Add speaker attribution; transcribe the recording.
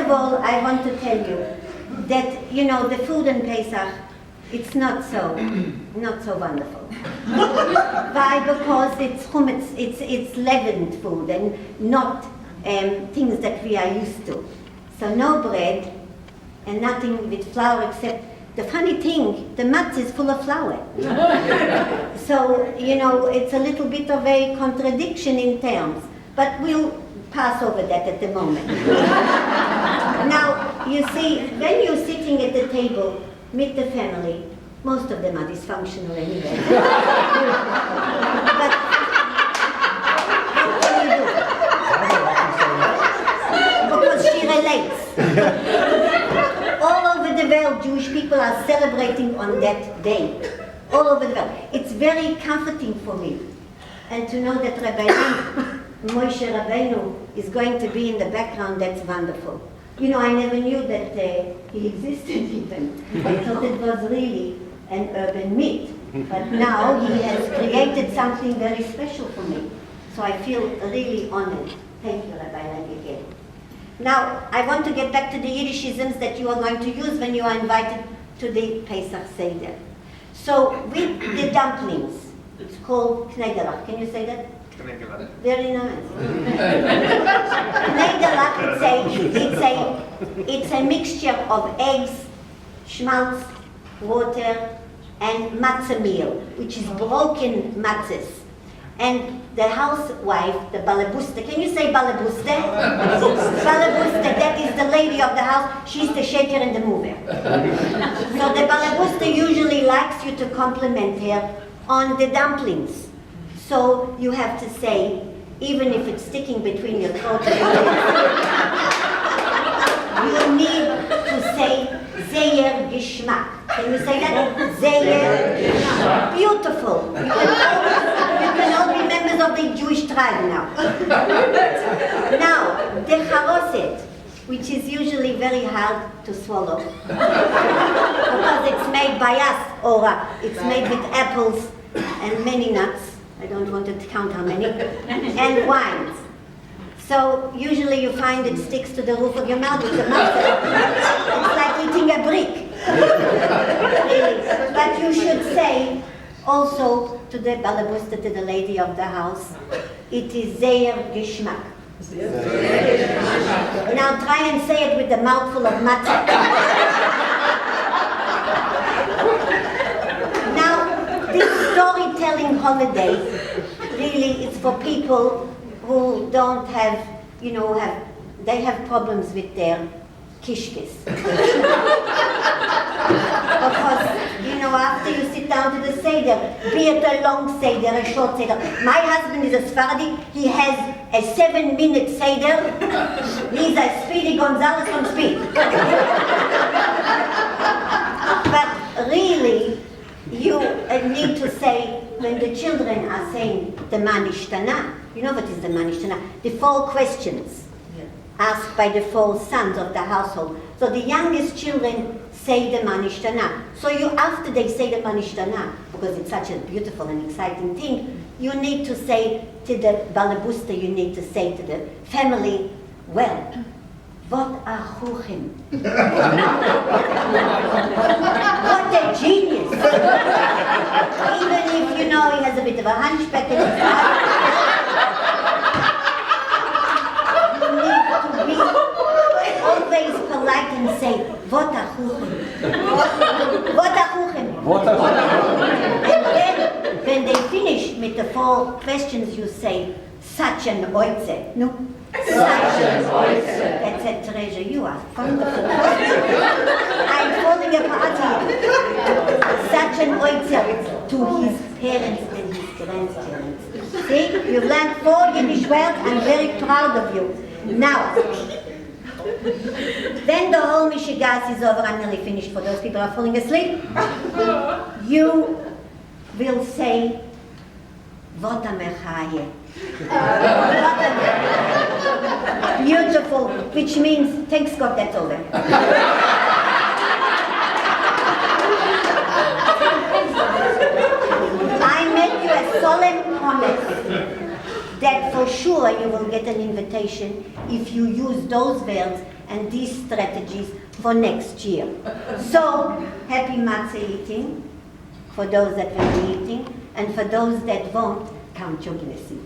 Speaker 1: of all, I want to tell you that, you know, the food in Pesach, it's not so wonderful. Why? Because it's chumetz, it's leavened food and not things that we are used to. So no bread and nothing with flour except, the funny thing, the matzah is full of flour. So, you know, it's a little bit of a contradiction in terms, but we'll pass over that at the moment. Now, you see, when you're sitting at the table with the family, most of them are dysfunctional anyway. But what can you do? Because she relates. All over the world, Jewish people are celebrating on that day. All over the world. It's very comforting for me. And to know that Rabbi Moshe Rabbeinu is going to be in the background, that's wonderful. You know, I never knew that he existed even. I thought it was really an urban myth. But now he has created something very special for me. So I feel really honored. Thank you, Rabbi Helen, again. Now, I want to get back to the Yiddishisms that you are going to use when you are invited to the Pesach Seder. So, with the dumplings, it's called knegelach. Can you say that? Knegelach. Very nice. Knegelach, it's a mixture of eggs, schmaltz, water, and matzah meal, which is broken matzahs. And the housewife, the balabusta, can you say balabusta? Balabusta, that is the lady of the house. She's the shaker and the mover. So the balabusta usually likes you to compliment her on the dumplings. So you have to say, even if it's sticking between your throat and your lips, you need to say Zeyer Geschmack. Can you say that? Zeyer Geschmack. Beautiful. You can all be members of the Jewish tribe now. Now, the charoset, which is usually very hard to swallow, because it's made by us, or it's made with apples and many nuts. I don't want to count how many, and wines. So usually you find it sticks to the roof of your mouth with the mouth. It's like eating a brick. Really. But you should say also to the balabusta, to the lady of the house, it is Zeyer Geschmack. Now try and say it with a mouthful of matzah. Now, this storytelling holiday, really, it's for people who don't have, you know, they have problems with their kishkis. Because, you know, after you sit down to the Seder, be it a long Seder, a short Seder. My husband is a Sephardi, he has a 7-minute Seder. He's a Speedy Gonzalez from Speed. But really, you need to say, when the children are saying the Manishtana, you know what is the Manishtana? The 4 questions asked by the 4 sons of the household. So the youngest children say the Manishtana. So you, after they say the Manishtana, because it's such a beautiful and exciting thing, you need to say to the balabusta, you need to say to the family, well, what a chuchim. What a genius. Even if, you know, he has a bit of a hunchback in his heart, you need to be always polite and say, what a chuchim. What a chuchim. What a chuchim. And then, when they finish with the 4 questions, you say, such an oitze. No? Such an oitze. That's a treasure. You are wonderful. I'm falling apart here. Such an oitze to his parents and his grandparents. See, you've learned 4 Yiddish words. I'm very proud of you. Now, then the whole Mishigas is over. I'm nearly finished for those people who are falling asleep. You will say, Vota Mechaye. Beautiful, which means, thanks God, that's over. I make you a solemn promise that for sure you will get an invitation if you use those words and these strategies for next year. So, happy matzah eating for those that will be eating, and for those that won't, count your blessings.